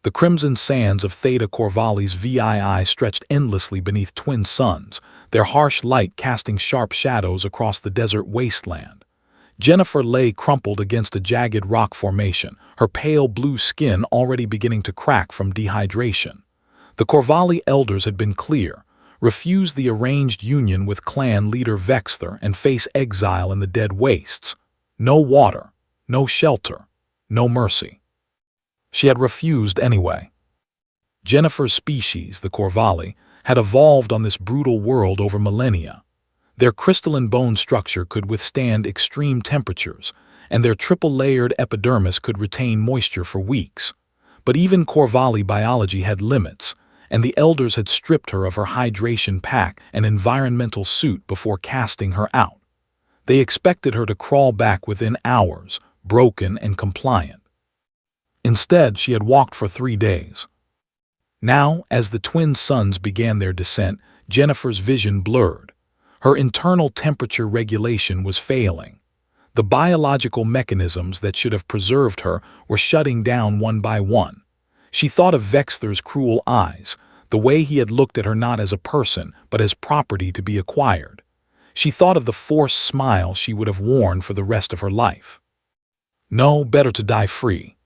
The crimson sands of Theta Corvallis VII stretched endlessly beneath twin suns, their harsh light casting sharp shadows across the desert wasteland. Jennifer lay crumpled against a jagged rock formation, her pale blue skin already beginning to crack from dehydration. The Corvalli elders had been clear: refuse the arranged union with clan leader Vexther and face exile in the dead wastes. No water, no shelter, no mercy. She had refused anyway. Jennifer's species, the Corvalli, had evolved on this brutal world over millennia. Their crystalline bone structure could withstand extreme temperatures, and their triple-layered epidermis could retain moisture for weeks. But even Corvalli biology had limits, and the elders had stripped her of her hydration pack and environmental suit before casting her out. They expected her to crawl back within hours, broken and compliant. Instead, she had walked for 3 days. Now, as the twin suns began their descent, Jennifer's vision blurred. Her internal temperature regulation was failing. The biological mechanisms that should have preserved her were shutting down one by one. She thought of Vexther's cruel eyes, the way he had looked at her not as a person, but as property to be acquired. She thought of the forced smile she would have worn for the rest of her life. No, better to die free.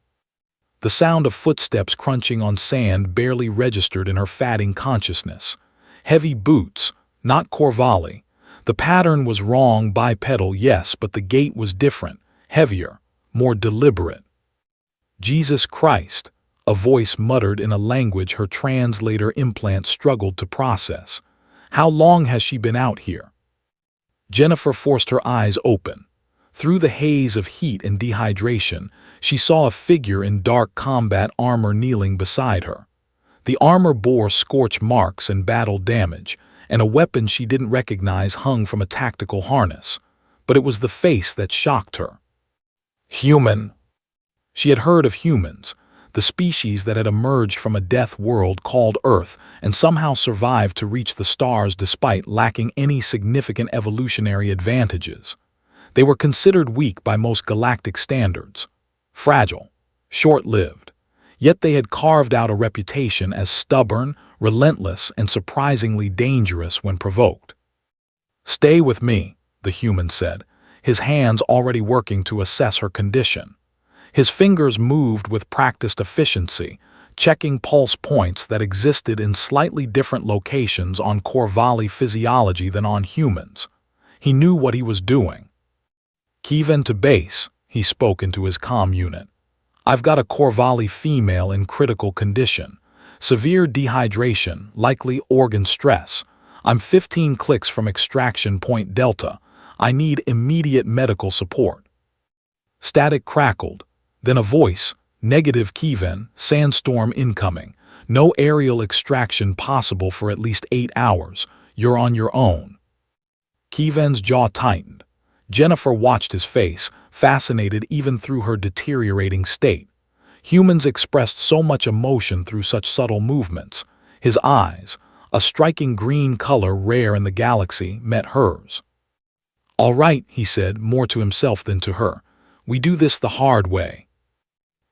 The sound of footsteps crunching on sand barely registered in her fatting consciousness. Heavy boots, not Corvalli. The pattern was wrong, bipedal, yes, but the gait was different, heavier, more deliberate. Jesus Christ, a voice muttered in a language her translator implant struggled to process. How long has she been out here? Jennifer forced her eyes open. Through the haze of heat and dehydration, she saw a figure in dark combat armor kneeling beside her. The armor bore scorch marks and battle damage, and a weapon she didn't recognize hung from a tactical harness. But it was the face that shocked her. Human. She had heard of humans, the species that had emerged from a death world called Earth and somehow survived to reach the stars despite lacking any significant evolutionary advantages. They were considered weak by most galactic standards, fragile, short-lived, yet they had carved out a reputation as stubborn, relentless, and surprisingly dangerous when provoked. "Stay with me," the human said, his hands already working to assess her condition. His fingers moved with practiced efficiency, checking pulse points that existed in slightly different locations on Corvalli physiology than on humans. He knew what he was doing. "Kevin to base," he spoke into his comm unit. "I've got a Corvalli female in critical condition. Severe dehydration, likely organ stress. I'm 15 clicks from extraction point Delta. I need immediate medical support." Static crackled. Then a voice, "Negative Kevin, sandstorm incoming. No aerial extraction possible for at least 8 hours. You're on your own." Kevin's jaw tightened. Jennifer watched his face, fascinated even through her deteriorating state. Humans expressed so much emotion through such subtle movements. His eyes, a striking green color rare in the galaxy, met hers. "All right," he said, more to himself than to her. "We do this the hard way."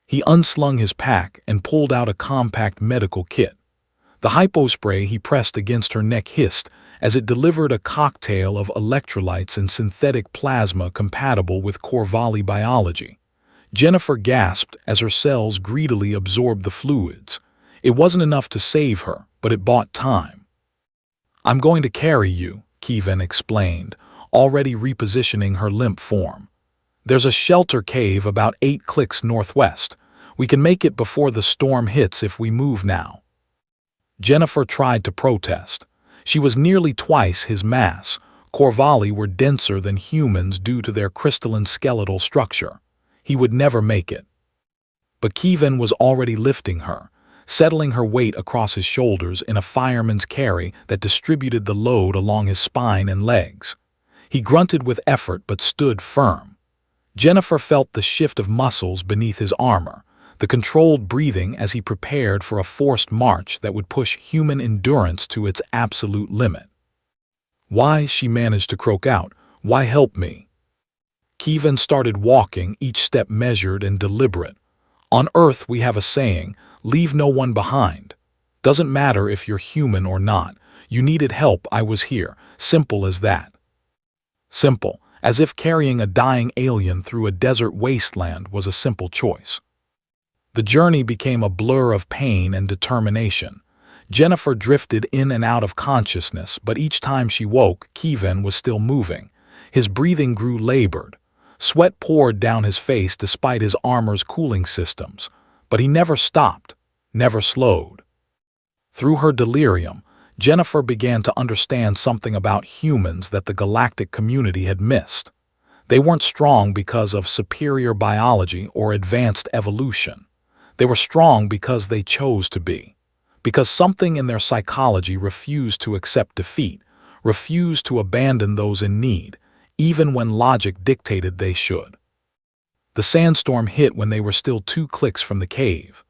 He unslung his pack and pulled out a compact medical kit. The hypospray he pressed against her neck hissed as it delivered a cocktail of electrolytes and synthetic plasma compatible with Corvalli biology. Jennifer gasped as her cells greedily absorbed the fluids. It wasn't enough to save her, but it bought time. "I'm going to carry you," Kevin explained, already repositioning her limp form. "There's a shelter cave about 8 clicks northwest. We can make it before the storm hits if we move now." Jennifer tried to protest. She was nearly twice his mass. Corvalli were denser than humans due to their crystalline skeletal structure. He would never make it. But Kevin was already lifting her, settling her weight across his shoulders in a fireman's carry that distributed the load along his spine and legs. He grunted with effort but stood firm. Jennifer felt the shift of muscles beneath his armor, the controlled breathing as he prepared for a forced march that would push human endurance to its absolute limit. "Why," she managed to croak out, "why help me?" Kevin started walking, each step measured and deliberate. "On Earth we have a saying, Leave no one behind. Doesn't matter if you're human or not. You needed help, I was here. Simple as that. Simple, as if carrying a dying alien through a desert wasteland was a simple choice. The journey became a blur of pain and determination. Jennifer drifted in and out of consciousness, but each time she woke, Kevin was still moving. His breathing grew labored. Sweat poured down his face despite his armor's cooling systems, but he never stopped, never slowed. Through her delirium, Jennifer began to understand something about humans that the galactic community had missed. They weren't strong because of superior biology or advanced evolution. They were strong because they chose to be. Because something in their psychology refused to accept defeat, refused to abandon those in need, even when logic dictated they should. The sandstorm hit when they were still 2 clicks from the cave.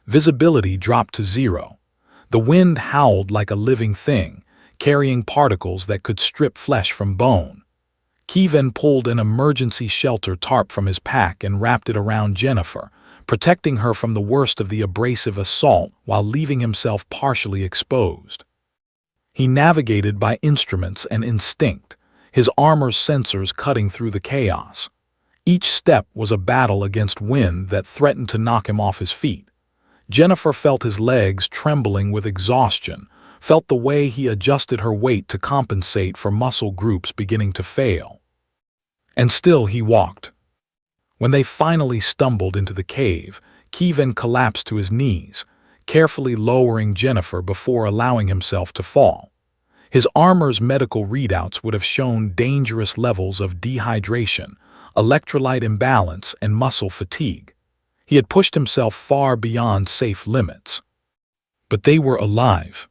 Visibility dropped to 0. The wind howled like a living thing, carrying particles that could strip flesh from bone. Kevin pulled an emergency shelter tarp from his pack and wrapped it around Jennifer, protecting her from the worst of the abrasive assault while leaving himself partially exposed. He navigated by instruments and instinct, his armor's sensors cutting through the chaos. Each step was a battle against wind that threatened to knock him off his feet. Jennifer felt his legs trembling with exhaustion, felt the way he adjusted her weight to compensate for muscle groups beginning to fail. And still he walked. When they finally stumbled into the cave, Kevin collapsed to his knees, carefully lowering Jennifer before allowing himself to fall. His armor's medical readouts would have shown dangerous levels of dehydration, electrolyte imbalance, and muscle fatigue. He had pushed himself far beyond safe limits. But they were alive.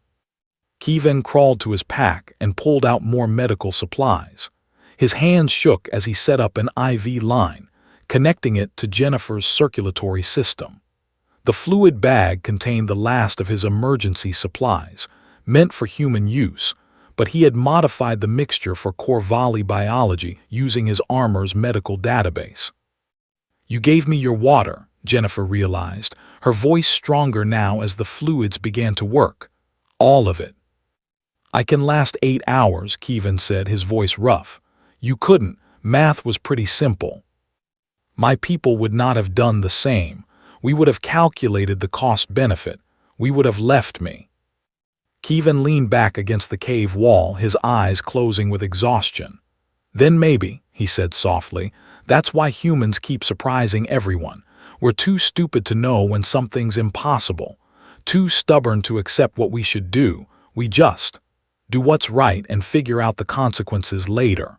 Kevin crawled to his pack and pulled out more medical supplies. His hands shook as he set up an IV line, connecting it to Jennifer's circulatory system. The fluid bag contained the last of his emergency supplies, meant for human use, but he had modified the mixture for Corvallis biology using his armor's medical database. "You gave me your water," Jennifer realized, her voice stronger now as the fluids began to work. "All of it." "I can last 8 hours, Kevin said, his voice rough. "You couldn't. Math was pretty simple. My people would not have done the same. We would have calculated the cost-benefit. We would have left me." Kevin leaned back against the cave wall, his eyes closing with exhaustion. "Then maybe," he said softly, "that's why humans keep surprising everyone. We're too stupid to know when something's impossible, too stubborn to accept what we should do. We just do what's right and figure out the consequences later."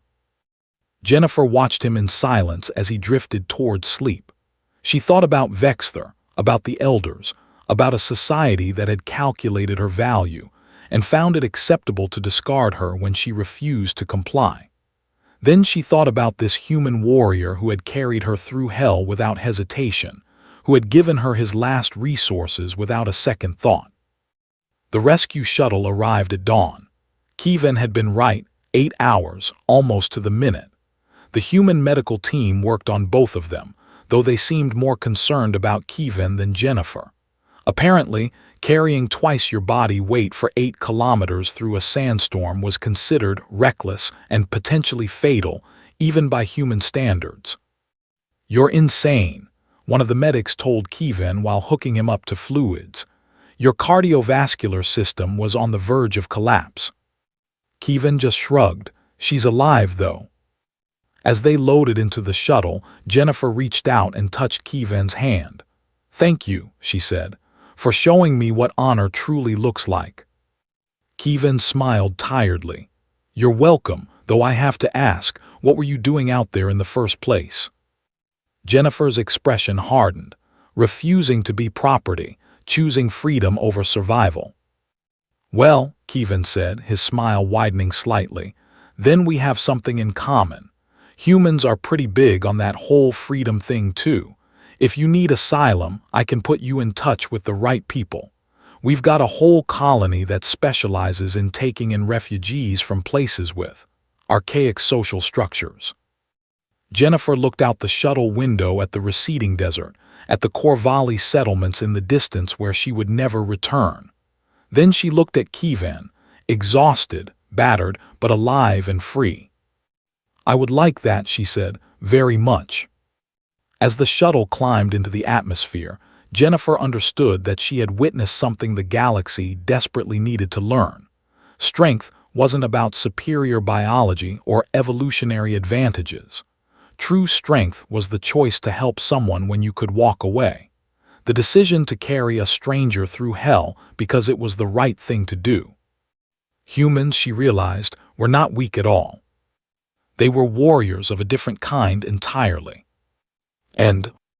Jennifer watched him in silence as he drifted toward sleep. She thought about Vexthor, about the elders, about a society that had calculated her value and found it acceptable to discard her when she refused to comply. Then she thought about this human warrior who had carried her through hell without hesitation, who had given her his last resources without a second thought. The rescue shuttle arrived at dawn. Kevin had been right, 8 hours, almost to the minute. The human medical team worked on both of them, though they seemed more concerned about Kevin than Jennifer. Apparently, carrying twice your body weight for 8 kilometers through a sandstorm was considered reckless and potentially fatal, even by human standards. "You're insane," one of the medics told Kevin while hooking him up to fluids. "Your cardiovascular system was on the verge of collapse." Kevin just shrugged. "She's alive, though." As they loaded into the shuttle, Jennifer reached out and touched Kevin's hand. "Thank you," she said, "for showing me what honor truly looks like." Kevin smiled tiredly. "You're welcome, though I have to ask, what were you doing out there in the first place?" Jennifer's expression hardened, refusing to be property, choosing freedom over survival. "Well," Kevin said, his smile widening slightly, "then we have something in common. Humans are pretty big on that whole freedom thing too. If you need asylum, I can put you in touch with the right people. We've got a whole colony that specializes in taking in refugees from places with archaic social structures." Jennifer looked out the shuttle window at the receding desert, at the Corvallis settlements in the distance where she would never return. Then she looked at Kievan, exhausted, battered, but alive and free. "I would like that," she said, "very much." As the shuttle climbed into the atmosphere, Jennifer understood that she had witnessed something the galaxy desperately needed to learn. Strength wasn't about superior biology or evolutionary advantages. True strength was the choice to help someone when you could walk away. The decision to carry a stranger through hell because it was the right thing to do. Humans, she realized, were not weak at all. They were warriors of a different kind entirely. And